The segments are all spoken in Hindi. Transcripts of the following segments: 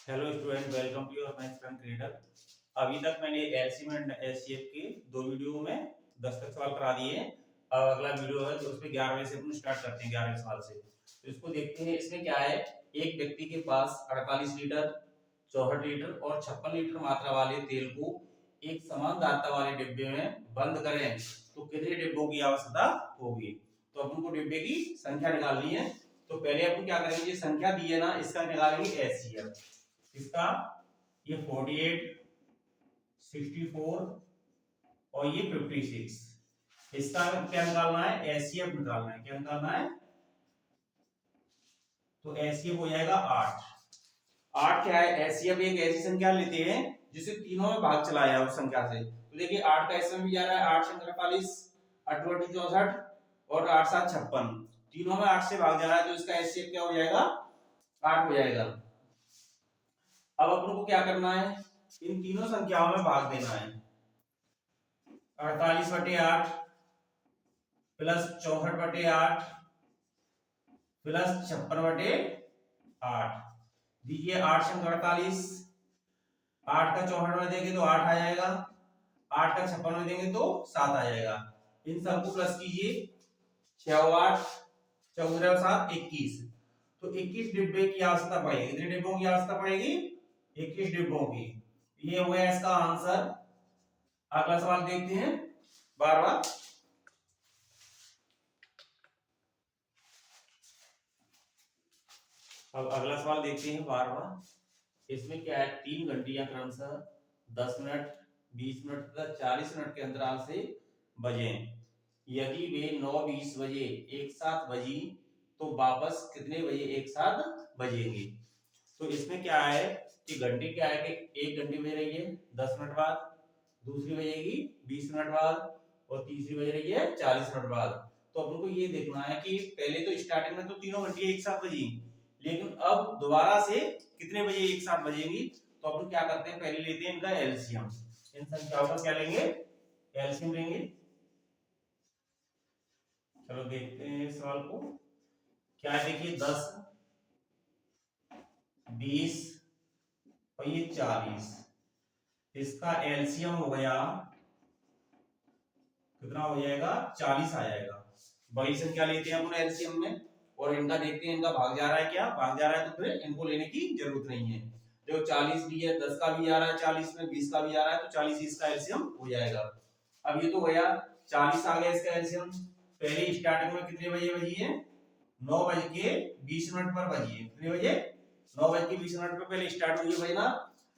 Hello student, welcome to your maths fun creator. अभी तक मैंने एलसीएम एंड एचसीएफ के दो वीडियो में 10 तक सवाल करा दिए हैं। अब अगला वीडियो है तो उसमें 11वें से अपन स्टार्ट करते हैं, 11वें सवाल से। तो इसको देखते हैं। इसमें क्या है, एक व्यक्ति के पास 48 लीटर, 64 लीटर और 56 लीटर मात्रा वाले तेल को एक समान दाता वाले डिब्बे में बंद करें तो कितने डिब्बों की आवश्यकता होगी। तो अपन को डिब्बे की संख्या निकालनी है। तो पहले अपन क्या करेंगे, संख्या दी है ना, इसका निकालेंगे एचसीएफ। इसका ये 48, 64 और ये 56। इसका क्या निकालना है, एचसीएफ निकालना है। क्या निकालना है, तो एचसीएफ हो जाएगा 8। 8 क्या है, एचसीएफ एक ऐसी संख्या लेते हैं जिसे तीनों में भाग चलाया है उस संख्या से। तो देखिए 8 का इसमें भी जा रहा है, 8 से 48, 8 64 और 8 7 56, तीनों में 8 से भाग जा रहा है, तो इसका एचसीएफ क्या हो जाएगा, 8 हो जाएगा। अब अपन को क्या करना है, इन तीनों संख्याओं में भाग देना है। 48/8 प्लस 64/8 प्लस 56/8 दीजिए। 8 से 48, 8 का 64 में देंगे तो 8 आ जाएगा, 8 का 56 में देंगे तो 7 आ जाएगा। इन सबको प्लस कीजिए, 6 और 8, 14 और 7 21। तो 21 डिब्बे की आवश्यकता पड़ेगी। कितने डिब्बों की आवश्यकता पड़ेगी, 21 डिब्बों की। ये हो गया इसका आंसर। अगला सवाल देखते हैं 12वां। अब अगला सवाल देखते हैं 12वां। इसमें क्या है, 3 घंटियां क्रमशः 10 मिनट, 20 मिनट तथा 40 मिनट के अंतराल से बजें। यदि वे 9:20 बजे एक साथ बजी तो वापस कितने बजे एक साथ बजेंगी। तो इसमें क्या है कि घंटे क्या है कि एक घंटी बज रही है 10 मिनट बाद, दूसरी बजेगी 20 मिनट बाद और तीसरी बज रही है 40 मिनट बाद। तो अपन को ये देखना है कि पहले तो स्टार्टिंग में तो तीनों घंटियां एक साथ बजी, लेकिन अब दोबारा से कितने बजे एक साथ बजेगी। तो अपन क्या करते हैं, पहले लेते हैं इनका एलसीएम। इन संख्याओं का क्या लेंगे, एलसीएम लेंगे। चलो देखते हैं सवाल को। क्या है, देखिए 10, 20 और ये 40। इसका एलसीएम हो गया, कितना हो जाएगा, 40 आ जाएगा। बड़ी संख्या लेते हैं अपन एलसीएम में और इनका देखते हैं इनका भाग जा रहा है, क्या भाग जा रहा है, तो फिर इनको लेने की जरूरत नहीं है। देखो 40 भी है, 10 का भी आ रहा है 40 में, 20 का भी आ रहा है, तो 40 इसका एलसीएम हो जाएगा। अब ये तो गया 40 आ गया इसका एलसीएम। पहले स्टार्टिंग में कितने बजे बजी है, 9:20 पर बजी है। कितने बजे, 9:20 पर पहले स्टार्ट हुई है बजना।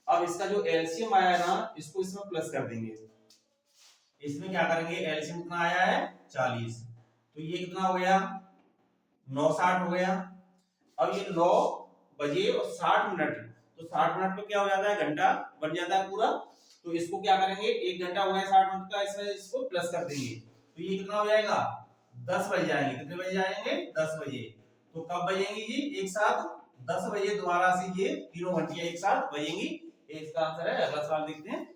अब इसका जो एलसीएम आया है ना, इसको इसमें प्लस कर देंगे। इसमें क्या करेंगे, एलसीएम कितना आया है 40, तो ये कितना हो गया, 9:60 हो गया। अब ये 9 बजे और 60 मिनट, तो 60 मिनट पे क्या हो जाता है, घंटा बन जाता है पूरा। तो इसको क्या करेंगे, 1 घंटा हो गया 60 मिनट का, इसमें इसको प्लस कर देंगे। तो ये कितना हो जाएगा, 10 बज जाएंगे। कितने बजे जाएंगे, 10 बजे। तो कब बजेंगी जी, एक साथ 10 बजे दोबारा से ये तीनों घंटियां एक साथ बजेंगी। इसका आंसर है। अगला सवाल देखते हैं।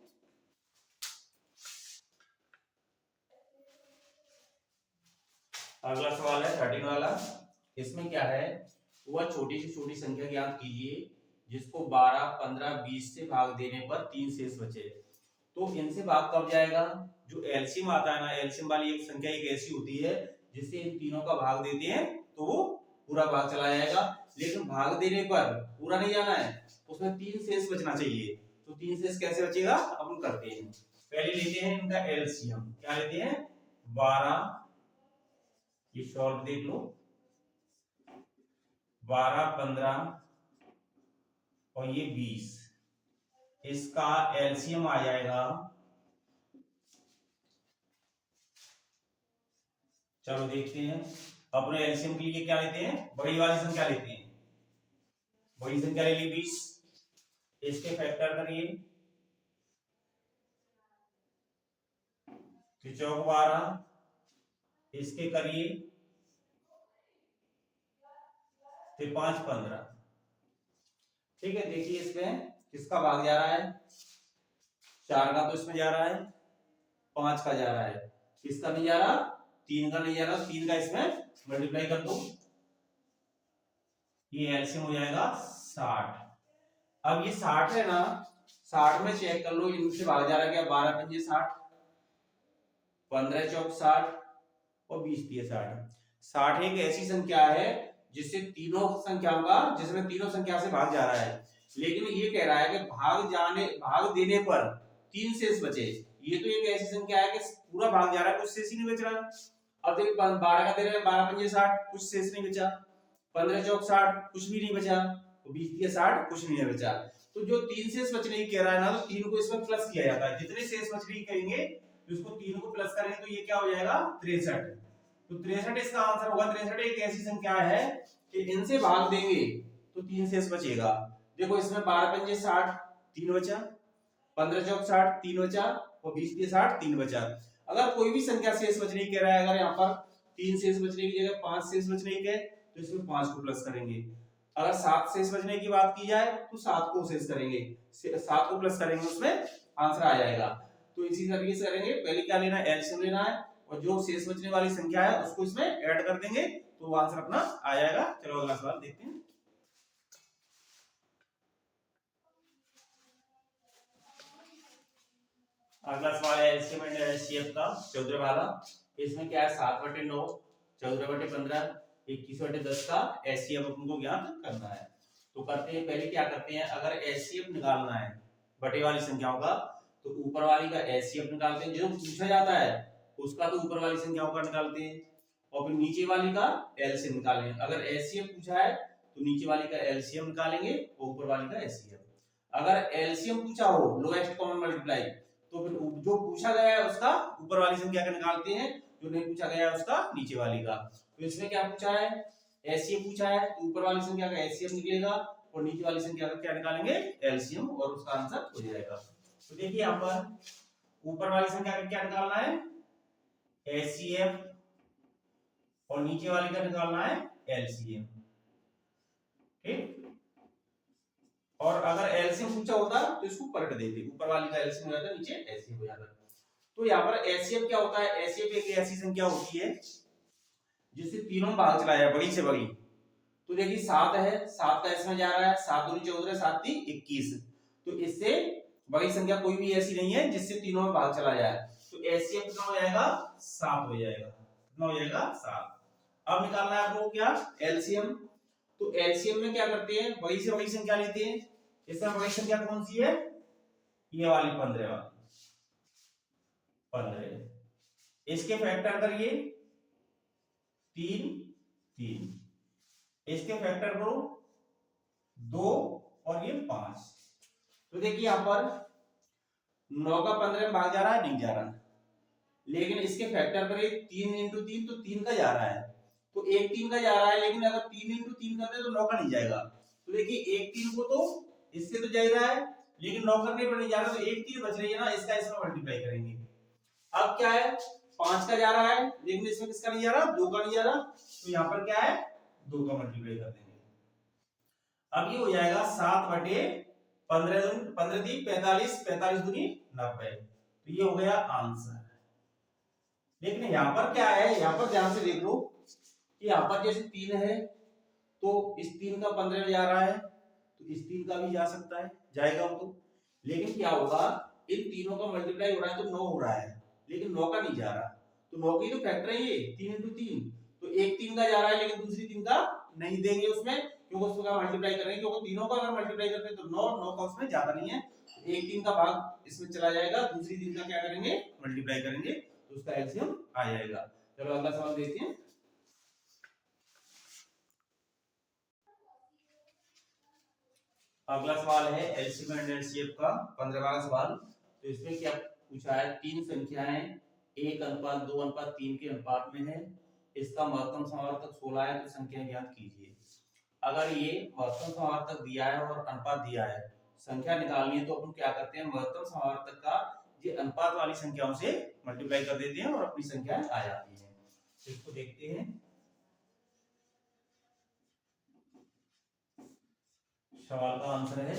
अगला सवाल है 13 वाला। इसमें क्या है, वह छोटी से छोटी संख्या ज्ञात कीजिए जिसको 12, 15, 20 से भाग देने पर 3 शेष बचे। तो इनसे भाग कब जाएगा, जो एलसीएम आता है ना, एलसीएम वाली एक संख्या एक ऐसी होती है जिससे इन तीनों का भाग देते हैं तो वो पूरा भाग चला जाएगा। लेकिन भाग देने पर पूरा नहीं जाना है, उसमें 3 शेष बचना चाहिए। तो 3 शेष कैसे बचेगा, अपन करते हैं। पहले लेते हैं इनका एलसीएम। क्या लेते हैं, 12, ये सॉल्व देख लो, 12, 15 और ये 20। इसका एलसीएम आ जाएगा, चलो देखते हैं। अपने एलसीएम के लिए क्या लेते हैं, बड़ी वाली संख्या लेते हैं। बड़ी संख्या ले ली 20, इसके फैक्टर करिए, तो चौक 12, इसके करिए तो 5, 15। ठीक है, देखिए इसमें किसका भाग जा रहा है, 4 का तो इसमें जा रहा है, 5 का जा रहा है, किसका नहीं जा रहा, 3 का नहीं जा रहा। 3 का इसमें मल्टीप्लाई कर दो, ये एलसीएम हो जाएगा 60। अब ये 60 है ना, 60 में चेक कर लो, इनसे भाग जा रहा है क्या, 12 पंजे 60, 15 चौक 60 और 20 दिए 60। 60 एक ऐसी संख्या है जिससे तीनों संख्याओं का, जिसमें तीनों संख्या से भाग जा रहा है, लेकिन ये कह रहा है कि भाग देने पर 3 शेष बचे। ये तो एक ऐसी संख्या है कि पूरा भाग जा रहा है, कुछ शेष ही नहीं बच रहा। अब देखिए 12 का दे रहे हैं, 12 पंजे 60, कुछ शेष नहीं बचा, 15 चौक 60, कुछ भी नहीं बचा, 20 दिए 60, कुछ नहीं बचा। तो जो 3 शेष बचने की कह रहा है ना, तो 3 को इसमें प्लस किया जाता है, जितने शेष बचने की कहेंगे इसको 3 को प्लस करेंगे तो ये क्या हो जाएगा, 63। तो 63 इसका आंसर होगा। 63 एक ऐसी संख्या है कि इनसे भाग देंगे तो 3 शेष बचेगा। देखो इसमें 12 पंजे 60, 3 बचा, 15 चौक 60, 3 बचा और 20 दिए 60, 3 बचा। अगर कोई भी संख्या शेष बचने की कह रहा है, अगर यहाँ पर 3 शेष बचने की जगह 5 शेष बचने की है तो इसमें 5 को प्लस करेंगे। अगर 7 शेष बचने की बात की जाए तो 7 को शेष करेंगे, 7 को प्लस करेंगे, उसमें आंसर आ जाएगा। तो इसी तरीके से करेंगे। पहले क्या लेना है, एलसीएम लेना है और जो शेष बचने वाली संख्या है उसको इसमें ऐड कर देंगे तो आंसर अपना आ जाएगा। चलो अगला सवाल देखते हैं। अगला सवाल है एलसीएम एंड एचसीएफ का, 14 वाला। इसमें क्या है, 7/9, 14/15, 21/10 का एचसीएफ अपन को ज्ञात करना है। तो करते हैं, पहले क्या करते हैं, अगर एचसीएफ निकालना है बटे वाली संख्याओं का तो ऊपर वाली का एचसीएफ निकालते हैं, जो पूछा जाता है उसका तो ऊपर वाली संख्याओं का निकालते हैं और फिर नीचे वाली का एलसीएम निकालेंगे। अगर एचसीएफ पूछा है तो नीचे वाली का एलसीएम निकालेंगे और ऊपर वाली का एचसीएफ। अगर एलसीएम पूछा हो, लोएस्ट कॉमन मल्टीप्लाई, तो फिर जो पूछा गया है उसका ऊपर वाली संख्या का निकालते हैं, जो नहीं पूछा गया है उसका नीचे वाली का। तो इसमें क्या पूछा है, एचसीएफ पूछा है तो ऊपर वाली संख्या का एचसीएफ निकलेगा और नीचे वाली संख्या का क्या निकालेंगे, एलसीएम, और उसका आंसर हो जाएगा। तो देखिए यहाँ पर ऊपर वाली संख्या का क्या निकालना है, एचसीएफ, और नीचे वाली का निकालना है एलसीएम। ठीक, और अगर एलसीएम पूछा होता तो इसको पलट देते, ऊपर वाली का एलसीएम हो जाता, नीचे एचसीएफ हो जाता। तो यहाँ पर एचसीएफ क्या होता है, एचसीएफ एक ऐसी संख्या होती है जिससे तीनों भाग चलाया बड़ी से बड़ी। तो देखिए 7 है, 7 का इसमें जा रहा है, 7 दूनी 14, 7 × 3 = 21। तो इससे बड़ी संख्या कोई भी ऐसी नहीं है जिससे तीनों में भाग चला जाए। तो एचसीएफ कितना हो जाएगा, 7 हो जाएगा। कितना हो जाएगा, 7। अब निकालना है आपको क्या, एलसीएम। तो एलसीएम में क्या करते हैं, बड़ी से बड़ी संख्या लेते हैं। इसमें बड़ी संख्या कौन सी है, ये वाली 15 वाली, 15। इसके फैक्टर करिए 3, 3, इसके फैक्टर करो 2 और ये 5। तो देखिए यहां पर 9 का 15 में भाग जा रहा है, नहीं जा रहा, लेकिन इसके फैक्टर करें 3 × 3 तो 3 का जा रहा है, तो एक 3 का जा रहा है, लेकिन अगर 3 × 3 करते तो 9 का नहीं जाएगा। तो देखिए एक 3 को तो इससे तो जा ही रहा है, लेकिन 9 करने पर नहीं जा रहा, तो एक 3 बच रही है ना, इसका इसमें मल्टीप्लाई करेंगे। अब क्या है, 5 का जा रहा है, लेकिन इसमें किसका नहीं जा रहा, 2 का नहीं जा रहा, तो यहाँ पर क्या है, 2 का मल्टीप्लाई कर देंगे। अब ये हो जाएगा 7/15, 15 × 3 = 45, 45 दूनी 90। तो ये हो गया आंसर। लेकिन यहाँ पर क्या है, यहाँ पर ध्यान से देख लो कि यहाँ पर जैसे 3 है तो इस 3 का 15 में जा रहा है, तो इस 3 का भी जा सकता है, जाएगा वो तो। लेकिन क्या होगा, इन तीनों का मल्टीप्लाई हो रहा है तो 9 हो रहा है, लेकिन 9 का नहीं जा रहा, तो 9 की तो फैक्टर है ये 3 × 3, तो एक 3 का जा रहा है, लेकिन दूसरी 3 का नहीं देंगे उसमें, क्योंकि उसका मल्टीप्लाई करेंगे, क्योंकि तीनों का अगर मल्टीप्लाई करते हैं तो 9 का उसमें ज्यादा नहीं है, एक 3 का भाग इसमें चला जाएगा, दूसरी 3 का क्या करेंगे, मल्टीप्लाई करेंगे, तो उसका एलसीएम आ जाएगा। चलो अगला सवाल देखते हैं। अगला सवाल है एलसीएम एंड एचसीएफ का 15वां सवाल। तो इसमें क्या पूछा है, 3 संख्याएं 1:2:3 के अनुपात में है, इसका महत्तम समावर्तक 16 है, तो संख्या ज्ञात कीजिए। अगर ये महत्तम समावर्तक दिया है और अनुपात दिया है, संख्या निकालनी है, तो अपन क्या करते हैं, महत्तम समावर्तक का ये अनुपात वाली संख्याओं से मल्टीप्लाई कर देते हैं और अपनी संख्या आ जाती है। तो इसको देखते हैं। सवाल का आंसर है,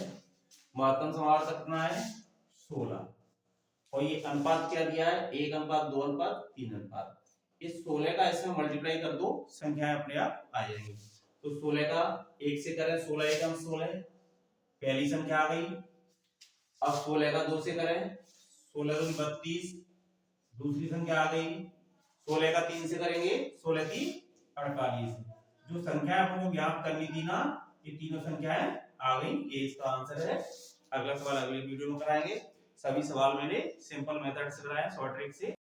महत्तम समावर्तक कितना है, 16, और ये अनुपात क्या दिया है, 1:2:3 अनुपात। इस 16 का इसमें मल्टीप्लाई कर दो, संख्याएं अपने आप आ जाएंगी। तो 16 का 1 से करें, 16 × 16, पहली संख्या आ गई। अब 16 का 2 से करें, 16 दूनी 32। दूसरी संख्या आ गई, 16 का 3 से करेंगे, 16 की 48। जो संख्या आपको ज्ञात करनी थी ना, ये तीनों संख्याएं आ गई, ये इसका आंसर है। अगला सवाल अगले वीडियो में कराएंगे। सभी सवाल मैंने सिंपल मेथड से कराया, शॉर्ट ट्रिक से।